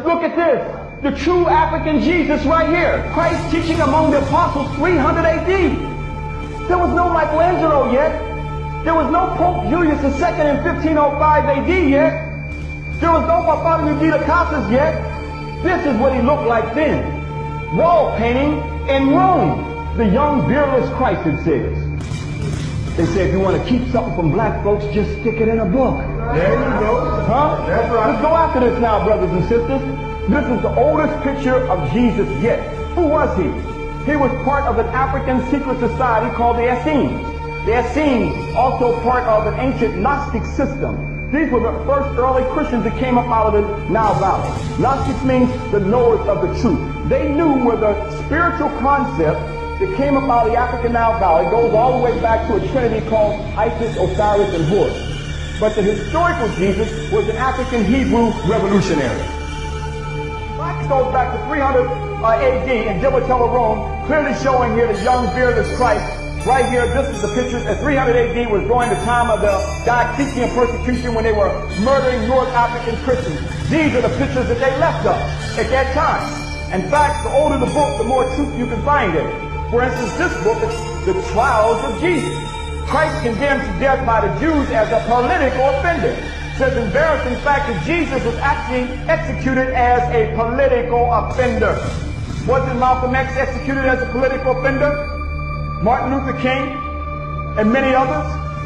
Look at this. The true African Jesus right here. Christ teaching among the apostles 300 AD. There was no Michelangelo yet. There was no Pope Julius II in 1505 AD yet. There was no Bartholomew de las Casas yet. This is what he looked like then. Wall painting in Rome. The young, beardless Christ, it says. They say if you want to keep something from black folks, just stick it in a book. There you go. Huh? That's right. Let's go after this now, brothers and sisters. This is the oldest picture of Jesus yet. Who was he? He was part of an African secret society called the Essenes. The Essenes, also part of an ancient Gnostic system. These were the first early Christians that came up out of the Nile Valley. Gnostics means the knowers of the truth. They knew where the spiritual concept that came up out of the African Nile Valley goes all the way back to a trinity called Isis, Osiris, and Horus. But the historical Jesus was an African Hebrew revolutionary. This goes back to 300 AD in Gibbertella, Rome, clearly showing here the young, beardless Christ. Right here, this is the picture. At 300 AD was during the time of the Diocletian persecution when they were murdering North African Christians. These are the pictures that they left us at that time. In fact, the older the book, the more truth you can find in it. For instance, this book is The Trials of Jesus. Christ condemned to death by the Jews as a political offender. It says embarrassing fact that Jesus was actually executed as a political offender. Wasn't Malcolm X executed as a political offender? Martin Luther King and many others?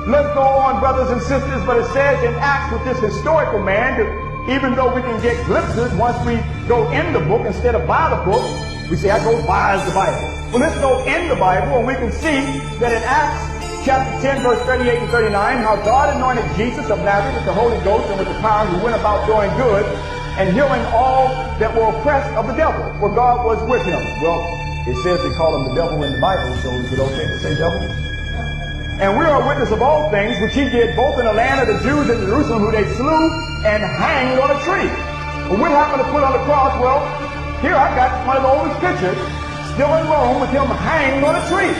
Let's go on, brothers and sisters, but it says in Acts with this historical man that even though we can get glimpses once we go in the book instead of by the book, we say I go by the Bible. Well, let's go in the Bible and we can see that in Acts chapter 10, verse 38 and 39, how God anointed Jesus of Nazareth with the Holy Ghost and with the power, who went about doing good and healing all that were oppressed of the devil, for God was with him. Well, it says they call him the devil in the Bible, so is it okay to say devil? And we are a witness of all things which he did both in the land of the Jews and Jerusalem, who they slew and hanged on a tree. Well, what happened to put on the cross? Well, here I got one of the oldest pictures, still in Rome, with him hanged on a tree.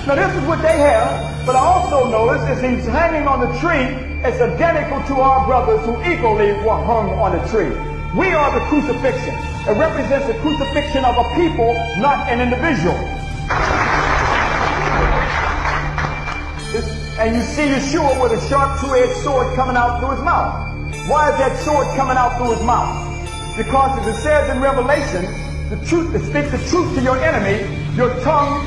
Now this is what they have, but I also notice as he's hanging on the tree, it's identical to our brothers who equally were hung on the tree. We are the crucifixion. It represents the crucifixion of a people, not an individual. And you see Yeshua with a sharp two-edged sword coming out through his mouth. Why is that sword coming out through his mouth? Because as it says in Revelation, the truth, to speak the truth to your enemy, your tongue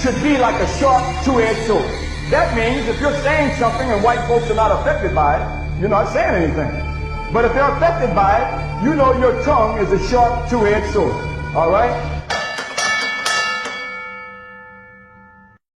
should be like a sharp two-edged sword. That means if you're saying something and white folks are not affected by it, you're not saying anything. But if they're affected by it, you know your tongue is a sharp two-edged sword. All right?